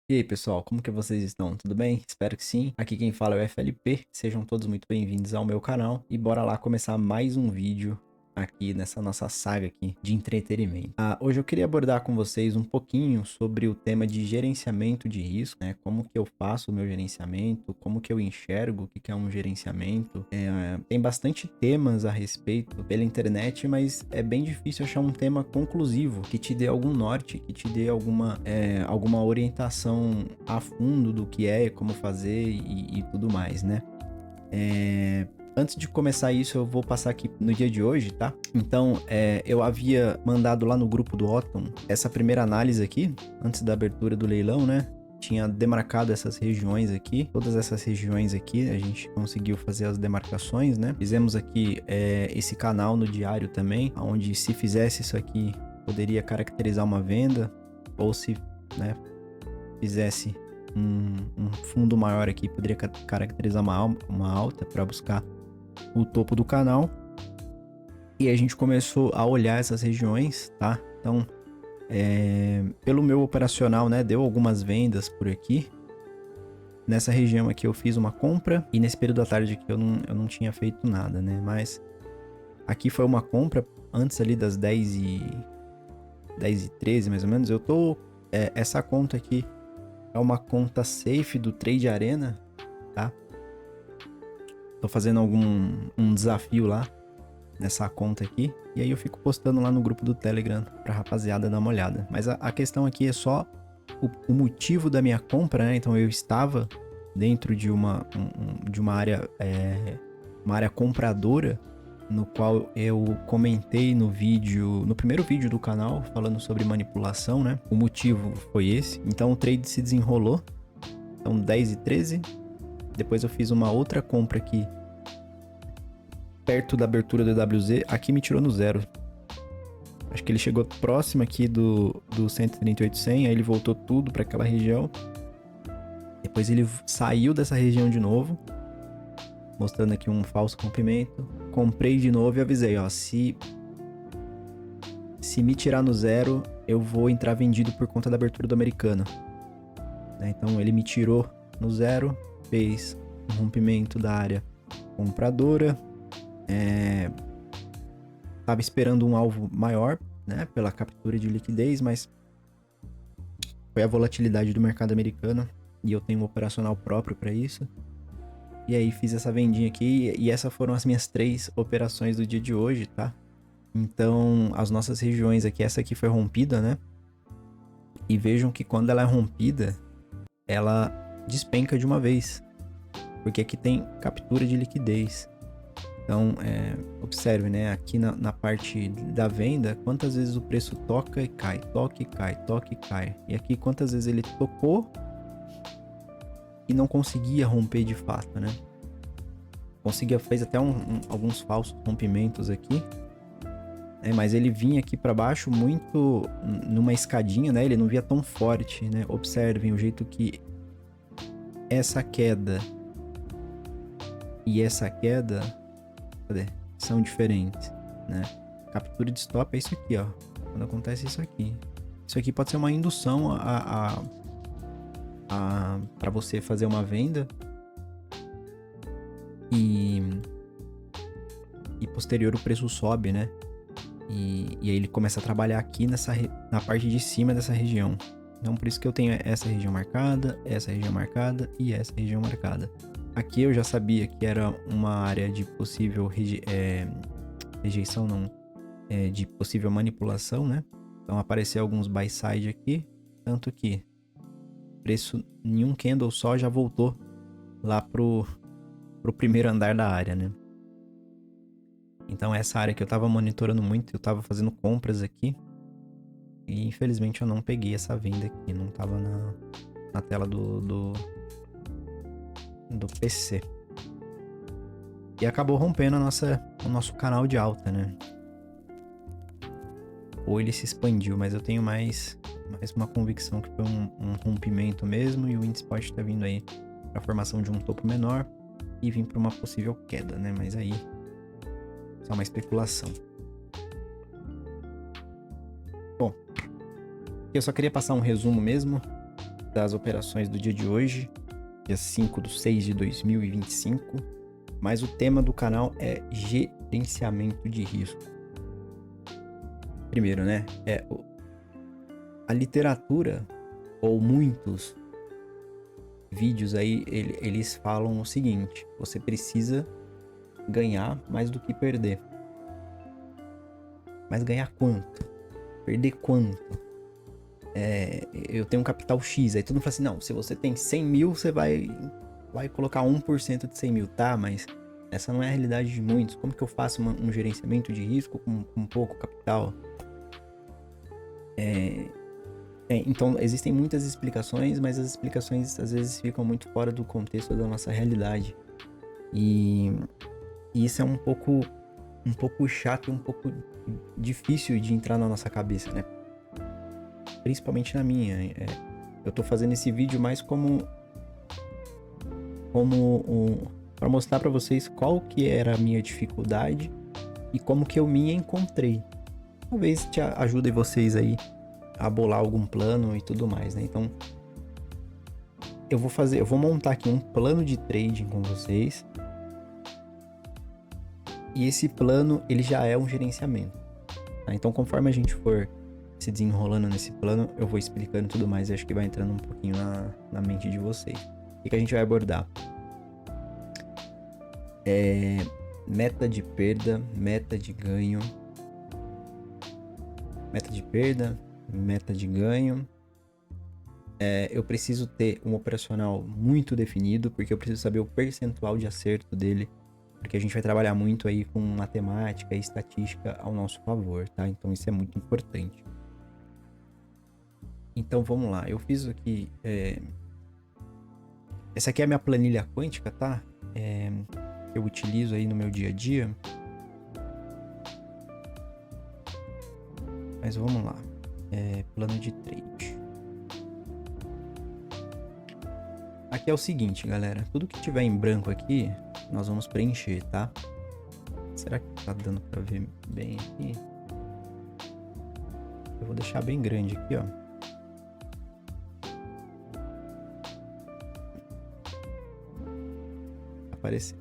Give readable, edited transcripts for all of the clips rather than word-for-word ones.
E aí, pessoal, como que vocês estão? Tudo bem? Espero que sim. Aqui quem fala é o FLP. Sejam todos muito bem-vindos ao meu canal e bora lá começar mais um vídeo aqui nessa nossa saga aqui de entretenimento. Hoje eu queria abordar com vocês um pouquinho sobre o tema de gerenciamento de risco, né? Como que eu faço o meu gerenciamento, como que eu enxergo o que que é um gerenciamento. Tem bastante temas a respeito pela internet, mas é bem difícil achar um tema conclusivo que te dê algum norte, que te dê alguma orientação a fundo do que é, como fazer e tudo mais, né? Antes de começar isso, eu vou passar aqui no dia de hoje, tá? Então, eu havia mandado lá no grupo do Otton essa primeira análise aqui, antes da abertura do leilão, né? Tinha demarcado essas regiões aqui, todas essas regiões aqui, a gente conseguiu fazer as demarcações, né? Fizemos aqui esse canal no diário também, onde se fizesse isso aqui, poderia caracterizar uma venda, ou se, né, fizesse um fundo maior aqui, poderia caracterizar uma alta para buscar o topo do canal. E a gente começou a olhar essas regiões, tá? Então, pelo meu operacional, né, deu algumas vendas por aqui. Nessa região aqui eu fiz uma compra e nesse período da tarde aqui eu não tinha feito nada, né? Mas aqui foi uma compra antes ali das 10h13 mais ou menos. Eu tô... essa conta aqui é uma conta safe do Trade Arena, tá? Tô fazendo um desafio lá nessa conta aqui. E aí eu fico postando lá no grupo do Telegram pra rapaziada dar uma olhada. Mas a questão aqui é só o motivo da minha compra, né? Então eu estava dentro de uma área, uma área compradora, no qual eu comentei no primeiro vídeo do canal, falando sobre manipulação, né? O motivo foi esse. Então o trade se desenrolou. Então 10h13. Depois eu fiz uma outra compra aqui perto da abertura do EWZ, aqui me tirou no zero. Acho que ele chegou próximo aqui do 138,100, aí ele voltou tudo para aquela região. Depois ele saiu dessa região de novo, mostrando aqui um falso rompimento. Comprei de novo e avisei, ó, se me tirar no zero, eu vou entrar vendido por conta da abertura do americano. Então ele me tirou no zero, fez um rompimento da área compradora. Tava esperando um alvo maior, né, pela captura de liquidez, mas foi a volatilidade do mercado americano e eu tenho um operacional próprio para isso. E aí fiz essa vendinha aqui e essas foram as minhas 3 operações do dia de hoje, tá? Então, as nossas regiões aqui, essa aqui foi rompida, né? E vejam que quando ela é rompida, ela despenca de uma vez, porque aqui tem captura de liquidez. Então, observe, né? Aqui na parte da venda, quantas vezes o preço toca e cai, toca e cai, toca e cai. E aqui, quantas vezes ele tocou e não conseguia romper de fato, né? Fez até alguns falsos rompimentos aqui. Mas ele vinha aqui para baixo muito numa escadinha, né? Ele não via tão forte, né? Observem o jeito que essa queda e essa queda... são diferentes, né? Captura de stop é isso aqui, ó. Quando acontece isso aqui. Isso aqui pode ser uma indução para você fazer uma venda e posterior o preço sobe, né? E aí ele começa a trabalhar aqui na parte de cima dessa região. Então por isso que eu tenho essa região marcada e essa região marcada. Aqui eu já sabia que era uma área de possível rejeição, não, de possível manipulação, né? Então apareceu alguns buy side aqui, tanto que o preço em um candle só já voltou lá pro primeiro andar da área, né? Então essa área que eu tava monitorando muito, eu tava fazendo compras aqui e infelizmente eu não peguei essa venda aqui, não tava na tela do PC. E acabou rompendo o nosso canal de alta, né? Ou ele se expandiu, mas eu tenho mais uma convicção que foi um rompimento mesmo. E o índice pode estar vindo aí para a formação de um topo menor e vir para uma possível queda, né? Mas aí só uma especulação. Bom, eu só queria passar um resumo mesmo das operações do dia de hoje, dia 5/6/2025, mas o tema do canal é gerenciamento de risco. Primeiro, né, a literatura, ou muitos vídeos aí, eles falam o seguinte: você precisa ganhar mais do que perder. Mas ganhar quanto? Perder quanto? Eu tenho um capital X, aí todo mundo fala assim, não, se você tem 100 mil, você vai colocar 1% de 100 mil, tá? Mas essa não é a realidade de muitos. Como que eu faço um gerenciamento de risco com pouco capital? Então, existem muitas explicações, mas as explicações às vezes ficam muito fora do contexto da nossa realidade. E isso é um pouco chato e um pouco difícil de entrar na nossa cabeça, né? Principalmente na minha. Eu tô fazendo esse vídeo mais para mostrar para vocês qual que era a minha dificuldade e como que eu me encontrei. Talvez te ajude vocês aí a bolar algum plano e tudo mais, né? Então, eu vou montar aqui um plano de trading com vocês. E esse plano, ele já é um gerenciamento, tá? Então, conforme a gente for se desenrolando nesse plano, eu vou explicando tudo mais e acho que vai entrando um pouquinho na mente de vocês. O que a gente vai abordar? Meta de perda, meta de ganho. Meta de perda, meta de ganho. Eu preciso ter um operacional muito definido, porque eu preciso saber o percentual de acerto dele, porque a gente vai trabalhar muito aí com matemática e estatística ao nosso favor, tá? Então isso é muito importante. Então vamos lá, eu fiz aqui, essa aqui é a minha planilha quântica, tá? Eu utilizo aí no meu dia a dia. Mas vamos lá, plano de trade. Aqui é o seguinte, galera, tudo que tiver em branco aqui, nós vamos preencher, tá? Será que tá dando pra ver bem aqui? Eu vou deixar bem grande aqui, ó. Aparecer.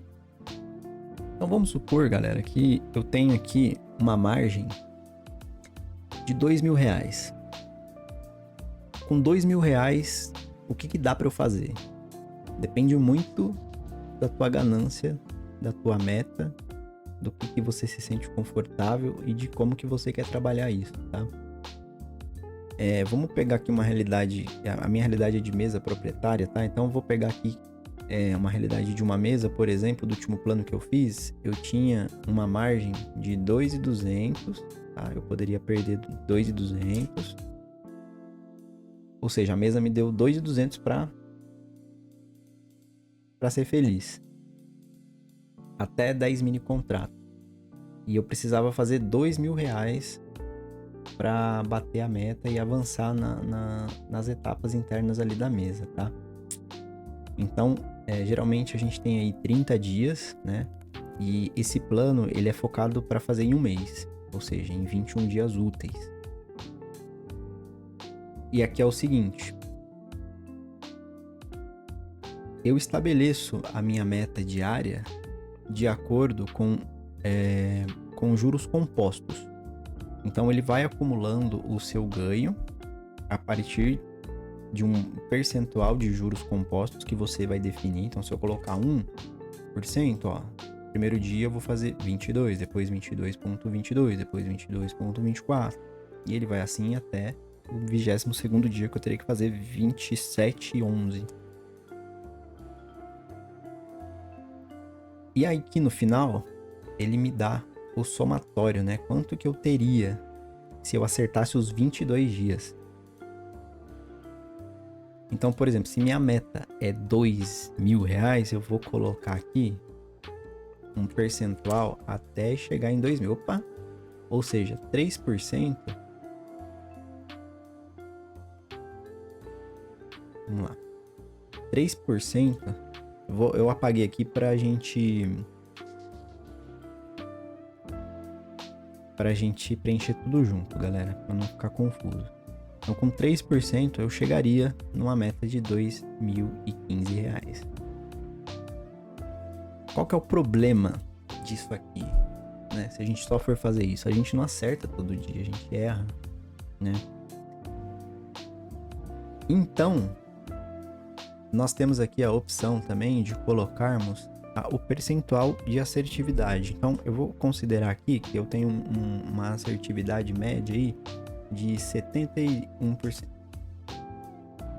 Então vamos supor, galera, que eu tenho aqui uma margem de R$2.000. Com R$2.000, o que dá para eu fazer? Depende muito da tua ganância, da tua meta, do que você se sente confortável e de como que você quer trabalhar isso, tá? Vamos pegar aqui uma realidade, a minha realidade é de mesa proprietária, tá? Então eu vou pegar aqui uma realidade de uma mesa, por exemplo, do último plano que eu fiz, eu tinha uma margem de 2.200, tá? Eu poderia perder 2.200, ou seja, a mesa me deu 2.200 para ser feliz, até 10 mini contratos, e eu precisava fazer R$2.000 para bater a meta e avançar nas etapas internas ali da mesa, tá? Então, geralmente a gente tem aí 30 dias, né? E esse plano, ele é focado para fazer em um mês, ou seja, em 21 dias úteis. E aqui é o seguinte: eu estabeleço a minha meta diária de acordo com juros compostos. Então, ele vai acumulando o seu ganho a partir de um percentual de juros compostos que você vai definir. Então, se eu colocar 1%, ó, primeiro dia eu vou fazer 22, depois 22,22, depois 22,24, e ele vai assim até o 22º dia, que eu teria que fazer 27,11. E aí que no final ele me dá o somatório, né? Quanto que eu teria se eu acertasse os 22 dias. Então, por exemplo, se minha meta é R$2.000, eu vou colocar aqui um percentual até chegar em 2.000. Opa! Ou seja, 3%. Vamos lá. 3%. Eu apaguei aqui pra gente preencher tudo junto, galera, pra não ficar confuso. Então, com 3% eu chegaria numa meta de R$2.015. Qual que é o problema disso aqui, né? Se a gente só for fazer isso, a gente não acerta todo dia, a gente erra, né? Então, nós temos aqui a opção também de colocarmos o percentual de assertividade. Então, eu vou considerar aqui que eu tenho uma assertividade média aí de 71%.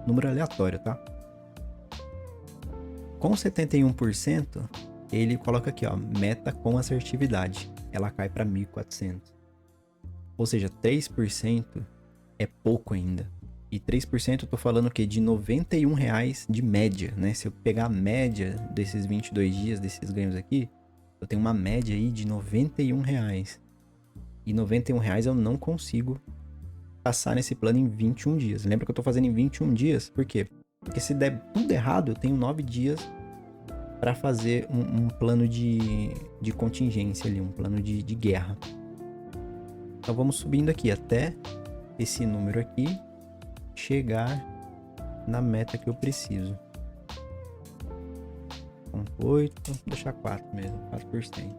Número aleatório, tá? Com 71%, ele coloca aqui, ó, meta com assertividade. Ela cai para 1.400. Ou seja, 3% é pouco ainda. E 3% eu tô falando o quê? De R$91 de média, né? Se eu pegar a média desses 22 dias, desses ganhos aqui, eu tenho uma média aí de R$91. E R$91 eu não consigo passar nesse plano em 21 dias. Lembra que eu tô fazendo em 21 dias? Por quê? Porque se der tudo errado, eu tenho 9 dias para fazer um plano de contingência ali, um plano de guerra. Então vamos subindo aqui até esse número aqui chegar na meta que eu preciso. 0,8, vou deixar 4 mesmo, 4%.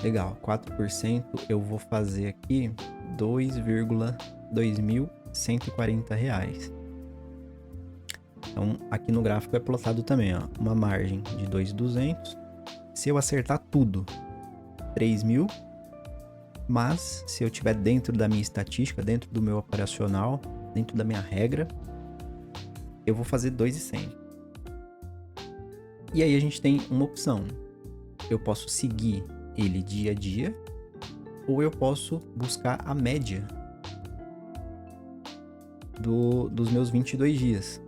Legal, 4% eu vou fazer aqui R$2.140. Então, aqui no gráfico é plotado também, ó, uma margem de 2.200. Se eu acertar tudo, 3.000. Mas, se eu tiver dentro da minha estatística, dentro do meu operacional, dentro da minha regra, eu vou fazer 2.100. E aí a gente tem uma opção. Eu posso seguir ele dia a dia, ou eu posso buscar a média dos meus 22 dias.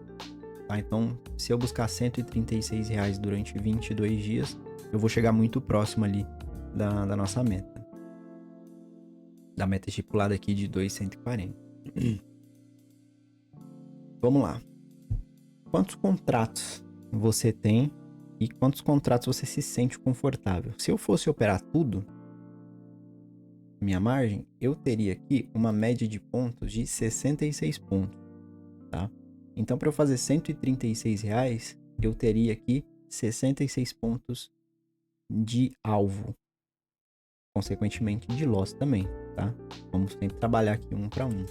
Tá? Então, se eu buscar R$136 durante 22 dias, eu vou chegar muito próximo ali da nossa meta. Da meta estipulada aqui de 2.140. Vamos lá. Quantos contratos você tem e quantos contratos você se sente confortável? Se eu fosse operar tudo, minha margem, eu teria aqui uma média de pontos de 66 pontos, tá? Então, para eu fazer R$136, eu teria aqui 66 pontos de alvo, consequentemente de loss também, tá? Vamos sempre trabalhar aqui um para um.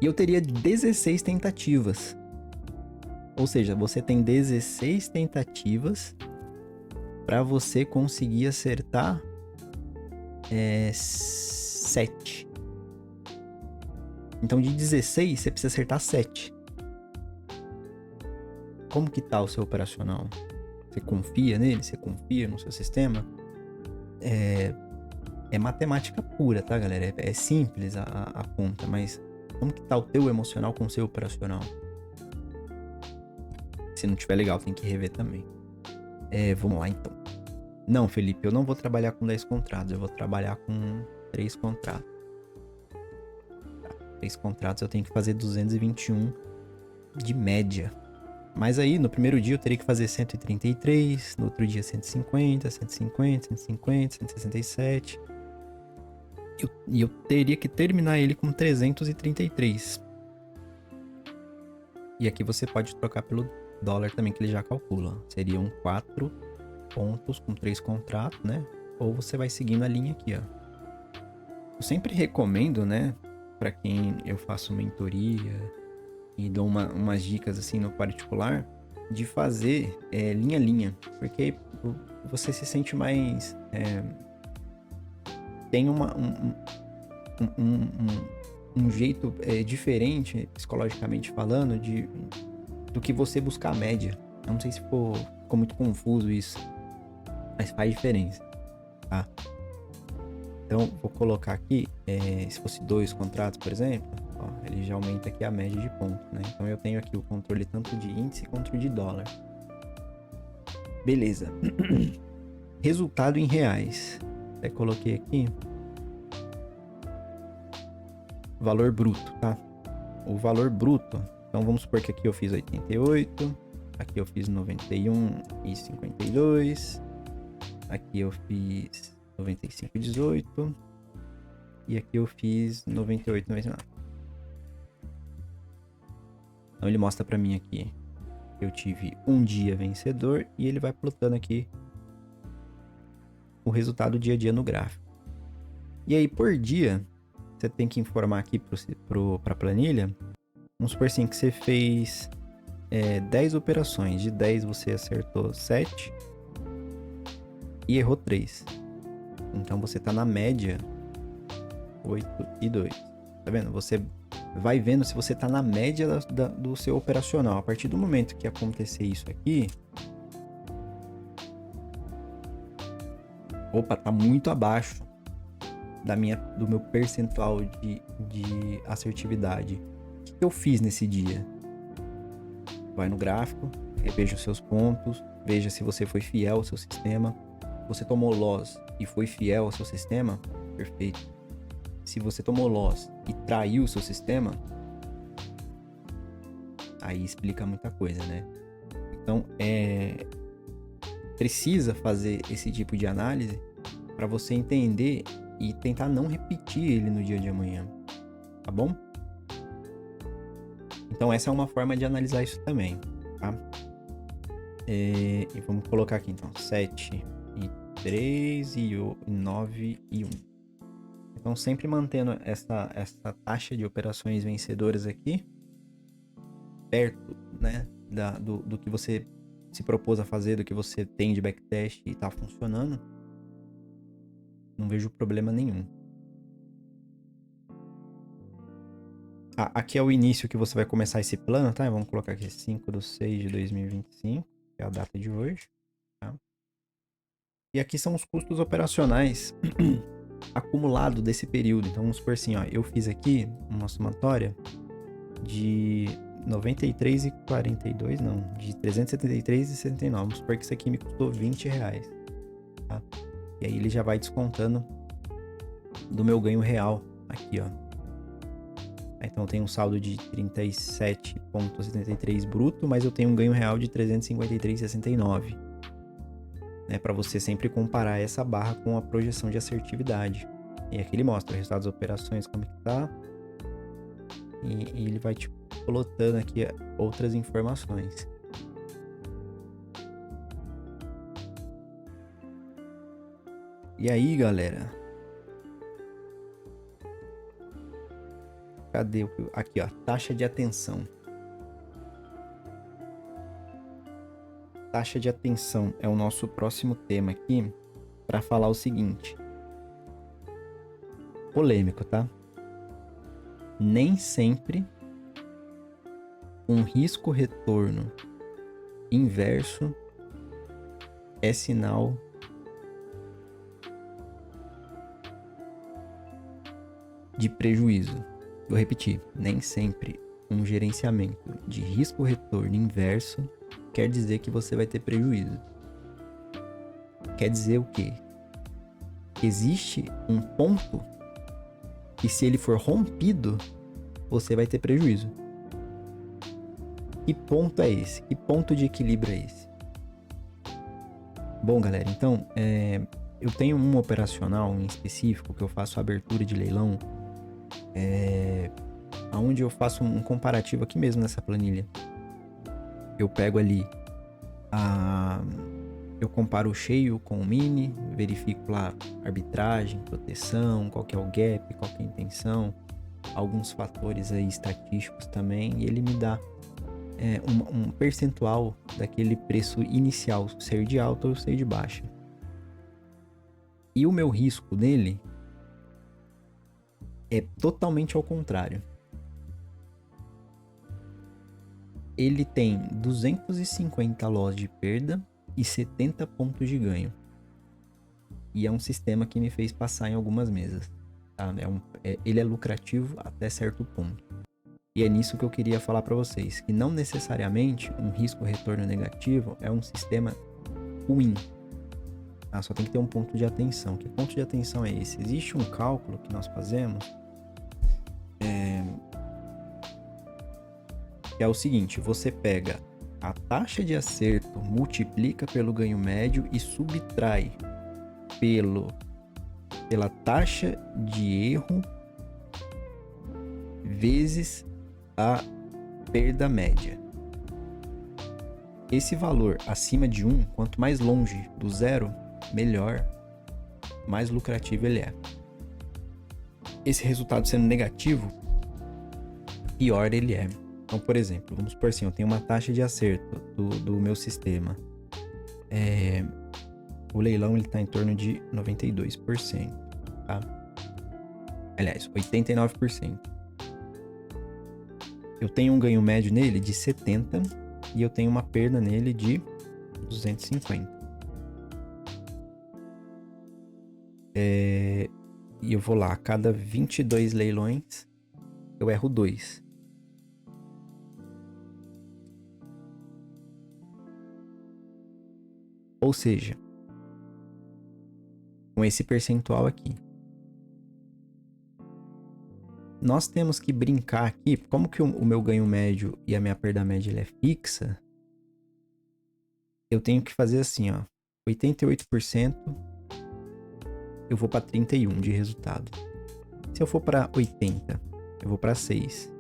E eu teria 16 tentativas. Ou seja, você tem 16 tentativas para você conseguir acertar 7. Então, de 16, você precisa acertar 7. Como que tá o seu operacional? Você confia nele? Você confia no seu sistema? É matemática pura, tá, galera? É simples a conta, mas como que tá o teu emocional com o seu operacional? Se não tiver legal, tem que rever também. Vamos lá, então. Não, Felipe, eu não vou trabalhar com 10 contratos, eu vou trabalhar com 3 contratos. 3 contratos eu tenho que fazer 221 de média. Mas aí, no primeiro dia eu teria que fazer 133, no outro dia 150, 150, 150, 167. E eu teria que terminar ele com 333. E aqui você pode trocar pelo dólar também, que ele já calcula. Seriam 4 pontos com 3 contratos, né? Ou você vai seguindo a linha aqui, ó. Eu sempre recomendo, né, para quem eu faço mentoria e dou umas dicas assim no particular, de fazer linha a linha, porque você se sente mais... tem um jeito diferente, psicologicamente falando, do que você buscar a média. Eu não sei se ficou muito confuso isso, mas faz diferença, tá? Então, vou colocar aqui, se fosse 2 contratos, por exemplo, ó, ele já aumenta aqui a média de ponto, né? Então, eu tenho aqui o controle tanto de índice quanto de dólar. Beleza. Resultado em reais. Até coloquei aqui. Valor bruto, tá? O valor bruto. Então, vamos supor que aqui eu fiz 88. Aqui eu fiz 91,52. Aqui eu fiz 95,18. E aqui eu fiz 98,99. Então ele mostra para mim aqui que eu tive um dia vencedor e ele vai plotando aqui o resultado dia a dia no gráfico. E aí por dia, você tem que informar aqui para a planilha, vamos supor assim que você fez 10 operações, de 10 você acertou 7 e errou 3. Então você tá na média 8 e 2. Tá vendo? Você vai vendo se você tá na média do seu operacional. A partir do momento que acontecer isso aqui, opa, tá muito abaixo do meu percentual de assertividade. O que eu fiz nesse dia? Vai no gráfico, reveja os seus pontos, veja se você foi fiel ao seu sistema. Você tomou loss e foi fiel ao seu sistema, perfeito. Se você tomou loss e traiu o seu sistema, aí explica muita coisa, né? Então, precisa fazer esse tipo de análise para você entender e tentar não repetir ele no dia de amanhã, tá bom? Então essa é uma forma de analisar isso também, tá? E vamos colocar aqui então 7 e 3 e 9 e 1. Então sempre mantendo essa taxa de operações vencedoras aqui perto, né, do que você se propôs a fazer, do que você tem de backtest e tá funcionando, não vejo problema nenhum. Aqui é o início que você vai começar esse plano, tá? Vamos colocar aqui 5/6/2025, que é a data de hoje, tá? E aqui são os custos operacionais acumulados desse período. Então vamos supor assim, ó, eu fiz aqui uma somatória de 93,42, não, de 373,69. Vamos supor que isso aqui me custou R$20, tá? E aí ele já vai descontando do meu ganho real aqui, ó. Então eu tenho um saldo de 37,73 bruto, mas eu tenho um ganho real de 353,69. Né, para você sempre comparar essa barra com a projeção de assertividade. E aqui ele mostra os resultados das operações, como que tá. E ele vai te plotando aqui outras informações. E aí, galera, cadê? Aqui, ó, taxa de atenção. Taxa de atenção é o nosso próximo tema aqui para falar o seguinte. Polêmico, tá? Nem sempre um risco-retorno inverso é sinal de prejuízo. Vou repetir, nem sempre um gerenciamento de risco-retorno inverso quer dizer que você vai ter prejuízo. Quer dizer o quê? Existe um ponto que, se ele for rompido, você vai ter prejuízo. Que ponto é esse? Que ponto de equilíbrio é esse? Bom, galera, então, eu tenho um operacional em específico que eu faço abertura de leilão, onde eu faço um comparativo aqui mesmo nessa planilha. Eu pego ali, eu comparo o cheio com o mini, verifico lá arbitragem, proteção, qual que é o gap, qual que é a intenção, alguns fatores aí estatísticos também, e ele me dá um percentual daquele preço inicial, ser de alta ou ser de baixa. E o meu risco nele é totalmente ao contrário. Ele tem 250 loss de perda e 70 pontos de ganho. E é um sistema que me fez passar em algumas mesas. Tá? Ele é lucrativo até certo ponto. E é nisso que eu queria falar para vocês, que não necessariamente um risco-retorno negativo é um sistema ruim. Tá? Só tem que ter um ponto de atenção. Que ponto de atenção é esse? Existe um cálculo que nós fazemos, que é o seguinte: você pega a taxa de acerto, multiplica pelo ganho médio e subtrai pela taxa de erro vezes perda média. Esse valor acima de 1, quanto mais longe do zero, melhor, mais lucrativo ele é. Esse resultado sendo negativo, pior ele é. Então, por exemplo, vamos supor assim, eu tenho uma taxa de acerto do meu sistema. O leilão está em torno de 92%, tá? Aliás, 89%. Eu tenho um ganho médio nele de 70 e eu tenho uma perda nele de 250. E eu vou lá, a cada 22 leilões, eu erro 2. Ou seja, com esse percentual aqui, nós temos que brincar aqui, como que o meu ganho médio e a minha perda média ele é fixa, eu tenho que fazer assim, ó, 88% eu vou para 31 de resultado. Se eu for para 80, eu vou para 6.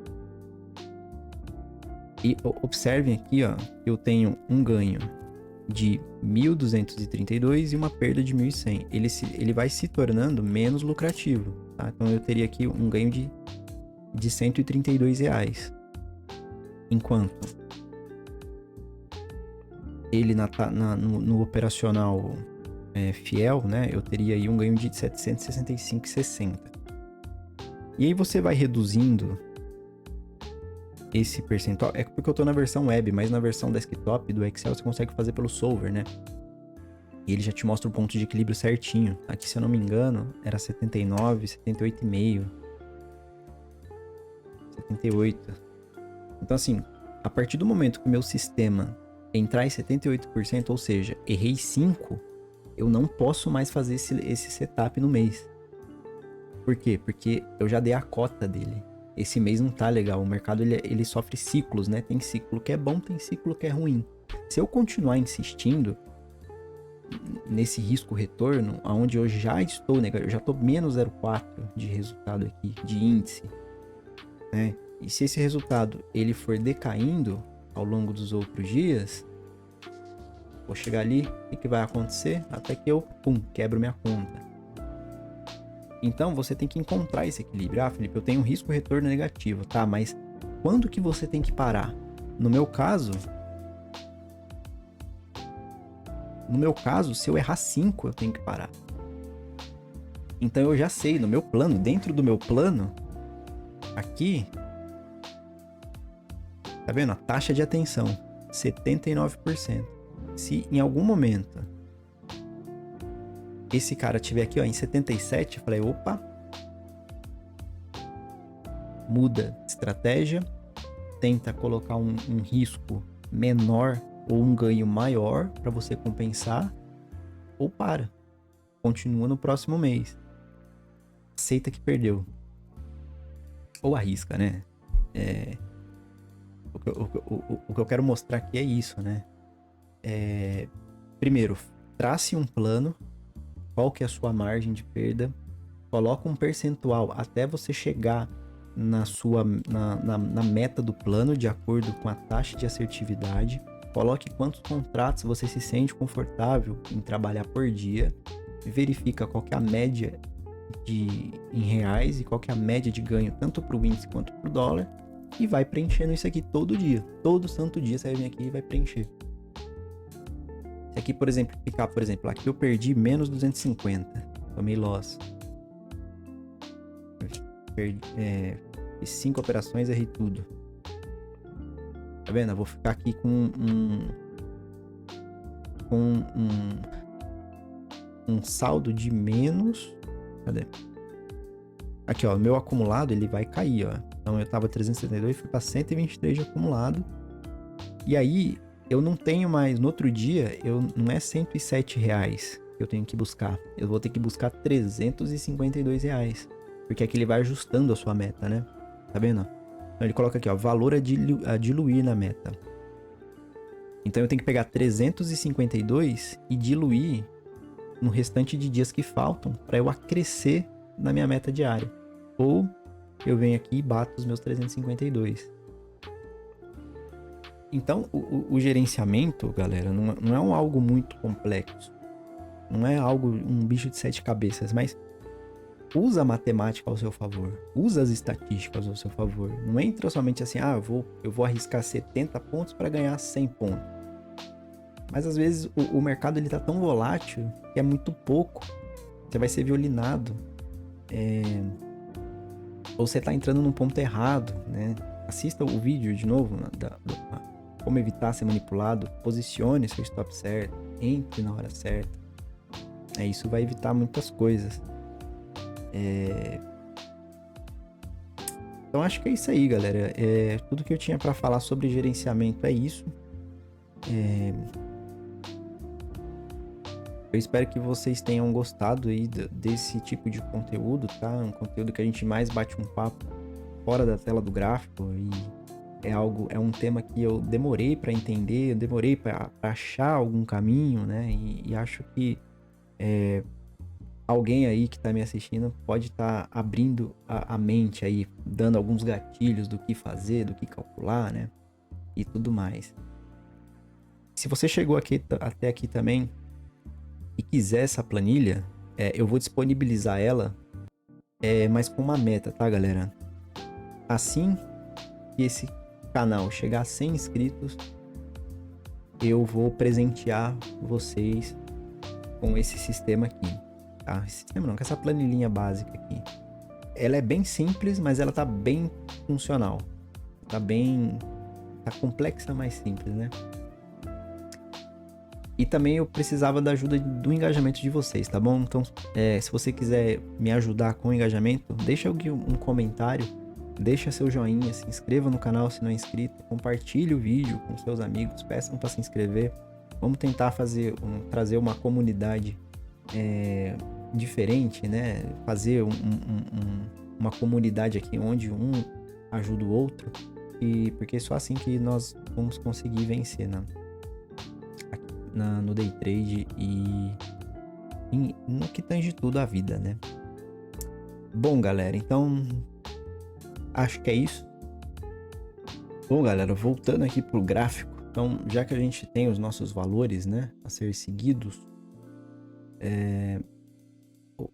E observem aqui, ó, eu tenho um ganho de 1.232 e uma perda de 1.100. Ele vai se tornando menos lucrativo, tá? Então eu teria aqui um ganho de R$132. Enquanto ele no operacional fiel, né, eu teria aí um ganho de 765,60. E aí você vai reduzindo esse percentual. É porque eu tô na versão web, mas na versão desktop do Excel você consegue fazer pelo solver, né? E ele já te mostra o ponto de equilíbrio certinho. Aqui, se eu não me engano, era 79, 78,5. 78. Então, assim, a partir do momento que o meu sistema entrar em 78%, ou seja, errei 5, eu não posso mais fazer esse setup no mês. Por quê? Porque eu já dei a cota dele. Esse mês não tá legal. O mercado ele sofre ciclos, né? Tem ciclo que é bom, tem ciclo que é ruim. Se eu continuar insistindo nesse risco-retorno, onde eu já estou, né? Eu já tô menos 0,4 de resultado aqui, de índice, né? E se esse resultado ele for decaindo ao longo dos outros dias, vou chegar ali, o que vai acontecer? Até que eu, quebro minha conta. Então, você tem que encontrar esse equilíbrio. Ah, Felipe, eu tenho um risco-retorno negativo, tá? Mas quando que você tem que parar? No meu caso, se eu errar 5, eu tenho que parar. Então, eu já sei, no meu plano, dentro do meu plano, aqui, tá vendo? A taxa de atenção, 79%. Se em algum momento esse cara tiver aqui, ó, em 77, eu falei, opa, muda de estratégia, tenta colocar um risco menor ou um ganho maior para você compensar, ou para, continua no próximo mês, aceita que perdeu, ou arrisca, né? O que eu quero mostrar aqui é isso, né? Primeiro, trace um plano. Qual que é a sua margem de perda? Coloca um percentual até você chegar na meta do plano, de acordo com a taxa de assertividade. Coloque quantos contratos você se sente confortável em trabalhar por dia. Verifica qual que é a média em reais e qual que é a média de ganho tanto para o índice quanto para o dólar. E vai preenchendo isso aqui todo dia. Todo santo dia você vai vir aqui e vai preencher. Se aqui, por exemplo, aqui eu perdi menos 250. Tomei loss. Fiz 5 operações, errei tudo. Tá vendo? Eu vou ficar aqui com um saldo de menos. Cadê? Aqui, ó, meu acumulado ele vai cair, ó. Então eu tava 372, fui para 123 de acumulado. E aí eu não tenho mais, no outro dia, não é R$107 que eu tenho que buscar. Eu vou ter que buscar R$352. Porque aqui ele vai ajustando a sua meta, né? Tá vendo? Então ele coloca aqui, ó, valor a diluir na meta. Então eu tenho que pegar 352 e diluir no restante de dias que faltam para eu acrescer na minha meta diária. Ou eu venho aqui e bato os meus 352. Então, o gerenciamento, galera, não é algo muito complexo. Não é algo, um bicho de 7 cabeças, mas usa a matemática ao seu favor. Usa as estatísticas ao seu favor. Não entra somente assim, eu vou arriscar 70 pontos para ganhar 100 pontos. Mas às vezes o mercado ele tá tão volátil que é muito pouco. Você vai ser violinado. Ou você tá entrando num ponto errado, né? Assista o vídeo de novo, como evitar ser manipulado. Posicione seu stop certo. Entre na hora certa. Isso vai evitar muitas coisas. Então acho que é isso aí, galera. Tudo que eu tinha para falar sobre gerenciamento é isso. Eu espero que vocês tenham gostado aí desse tipo de conteúdo, tá? Um conteúdo que a gente mais bate um papo fora da tela do gráfico e é um tema que eu demorei para entender, eu demorei para achar algum caminho, né? E acho que alguém aí que tá me assistindo pode estar abrindo a mente aí, dando alguns gatilhos do que fazer, do que calcular, né? E tudo mais. Se você chegou até aqui também e quiser essa planilha, eu vou disponibilizar ela, mas com uma meta, tá, galera? Assim que esse canal chegar a 100 inscritos, eu vou presentear vocês com esse sistema aqui, tá? Esse sistema não, com essa planilhinha básica aqui. Ela é bem simples, mas ela tá bem funcional. Tá complexa, mas simples, né? E também eu precisava da ajuda do engajamento de vocês, tá bom? Então, se você quiser me ajudar com o engajamento, deixa um comentário, deixa seu joinha, se inscreva no canal se não é inscrito, compartilhe o vídeo com seus amigos, peçam para se inscrever. Vamos tentar trazer uma comunidade diferente, né? Fazer uma comunidade aqui onde um ajuda o outro, porque é só assim que nós vamos conseguir vencer, né? No day trade e no que tange tudo a vida, né? Bom, galera, então acho que é isso. Bom, galera, voltando aqui pro gráfico, então já que a gente tem os nossos valores, né, a ser seguidos,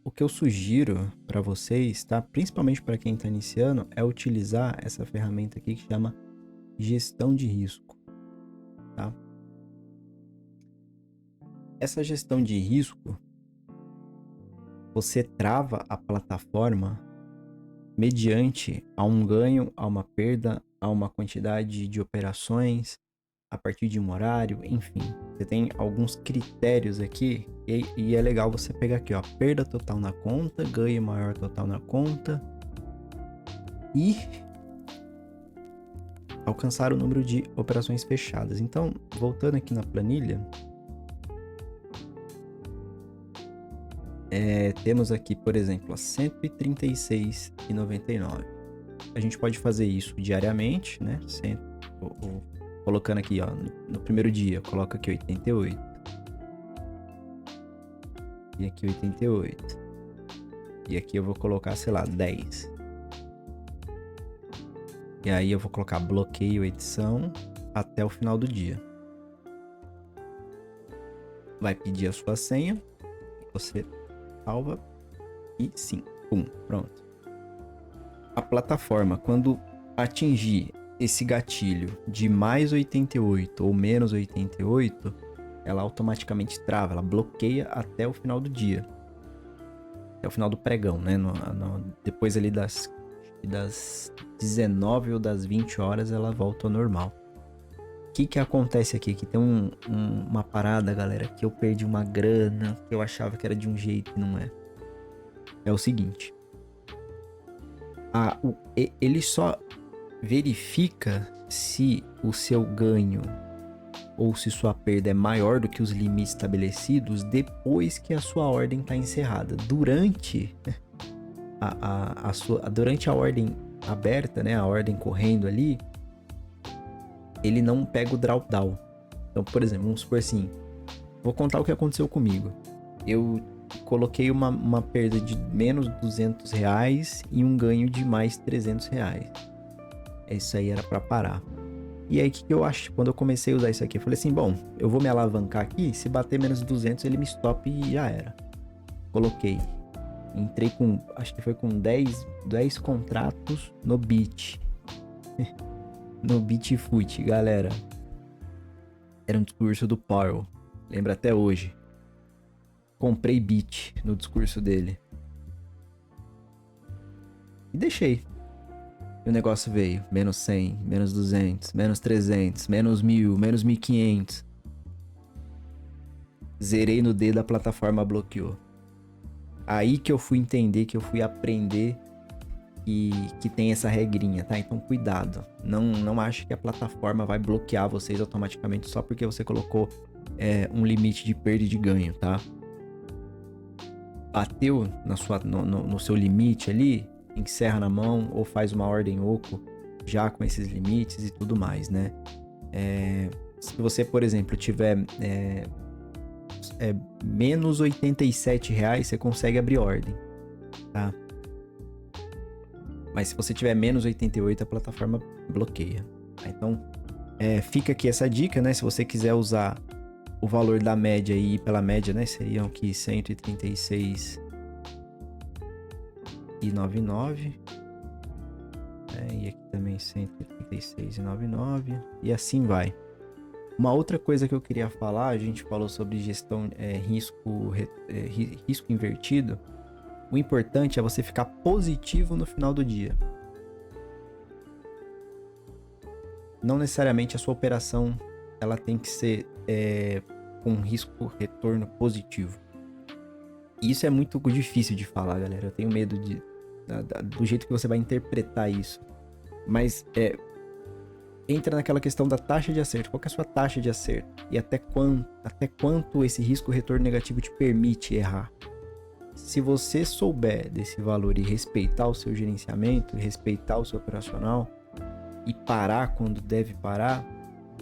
o que eu sugiro para vocês, tá? Principalmente para quem está iniciando, é utilizar essa ferramenta aqui que chama gestão de risco, tá? Essa gestão de risco, você trava a plataforma mediante a um ganho, a uma perda, a uma quantidade de operações, a partir de um horário, enfim. Você tem alguns critérios aqui e é legal você pegar aqui, ó, perda total na conta, ganho maior total na conta e alcançar o número de operações fechadas. Então, voltando aqui na planilha, temos aqui, por exemplo, a 136,99. A gente pode fazer isso diariamente, né? Colocando aqui, ó, no primeiro dia, coloca aqui 88. E aqui 88. E aqui eu vou colocar, sei lá, 10. E aí eu vou colocar bloqueio edição até o final do dia. Vai pedir a sua senha. Você salva e sim, pum, pronto. A plataforma, quando atingir esse gatilho de mais 88 ou menos 88, ela automaticamente trava, ela bloqueia até o final do dia. Até o final do pregão, né? Depois ali das 19 ou das 20 horas ela volta ao normal. O que acontece aqui? Que tem uma parada, galera, que eu perdi uma grana, que eu achava que era de um jeito e não é. É o seguinte. Ele só verifica se o seu ganho ou se sua perda é maior do que os limites estabelecidos depois que a sua ordem está encerrada. Durante durante a ordem aberta, né, a ordem correndo ali, ele não pega o drawdown. Então, por exemplo, vamos supor assim, vou contar o que aconteceu comigo. Eu coloquei uma perda de menos R$200 e um ganho de mais R$300. Isso aí era para parar. E aí, o que eu acho? Quando eu comecei a usar isso aqui, eu falei assim, bom, eu vou me alavancar aqui, se bater menos de 200, ele me stop e já era. Coloquei. Entrei com, acho que foi com 10 contratos no Bit. No Bitfoot, galera. Era um discurso do Powell. Lembra até hoje. Comprei Bit no discurso dele. E deixei. E o negócio veio. Menos 100, menos 200, menos 300, menos 1000, menos 1500. Zerei no D da plataforma, bloqueou. Aí que eu fui entender, que eu fui aprender que tem essa regrinha, tá? Então cuidado. Não ache que a plataforma vai bloquear vocês automaticamente só porque você colocou um limite de perda e de ganho, tá? Bateu no seu limite ali, encerra na mão ou faz uma ordem oco já com esses limites e tudo mais, né? Se você, por exemplo, tiver menos R$87, você consegue abrir ordem, tá? Mas se você tiver menos 88, a plataforma bloqueia, tá? Então, fica aqui essa dica, né? Se você quiser usar o valor da média e ir pela média, né? Seriam aqui 136,99. E aqui também 136,99. E assim vai. Uma outra coisa que eu queria falar, a gente falou sobre gestão risco invertido. O importante é você ficar positivo no final do dia. Não necessariamente a sua operação ela tem que ser com risco retorno positivo. Isso é muito difícil de falar, galera. Eu tenho medo do jeito que você vai interpretar isso. Mas entra naquela questão da taxa de acerto. Qual que é a sua taxa de acerto? E até quanto esse risco retorno negativo te permite errar? Se você souber desse valor e respeitar o seu gerenciamento, respeitar o seu operacional e parar quando deve parar,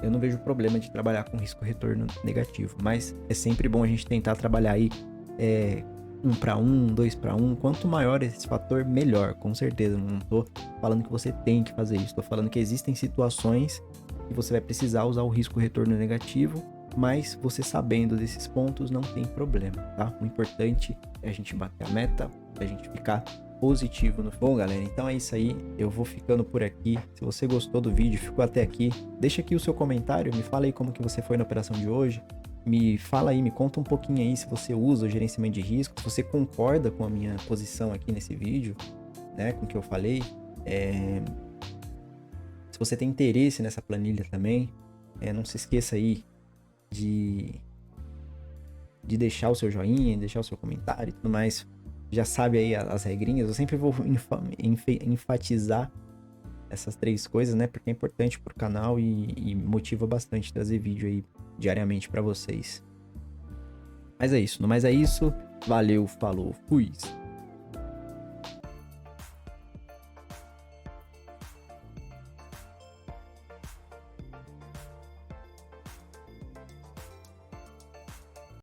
eu não vejo problema de trabalhar com risco-retorno negativo. Mas é sempre bom a gente tentar trabalhar aí 1 para 1, 2 para 1. Quanto maior esse fator, melhor, com certeza. Não estou falando que você tem que fazer isso. Estou falando que existem situações que você vai precisar usar o risco-retorno negativo, mas você sabendo desses pontos não tem problema, tá? O importante é a gente bater a meta, a gente ficar positivo no... Bom, galera, então é isso aí. Eu vou ficando por aqui. Se você gostou do vídeo, ficou até aqui, deixa aqui o seu comentário, me fala aí como que você foi na operação de hoje. Me fala aí, me conta um pouquinho aí se você usa o gerenciamento de risco, se você concorda com a minha posição aqui nesse vídeo, né, com o que eu falei. Se você tem interesse nessa planilha também, não se esqueça aí de deixar o seu joinha, deixar o seu comentário e tudo mais. Já sabe aí as regrinhas. Eu sempre vou enfatizar essas 3 coisas, né? Porque é importante pro canal e motiva bastante trazer vídeo aí diariamente para vocês. Mas é isso. No mais é isso. Valeu, falou, fui!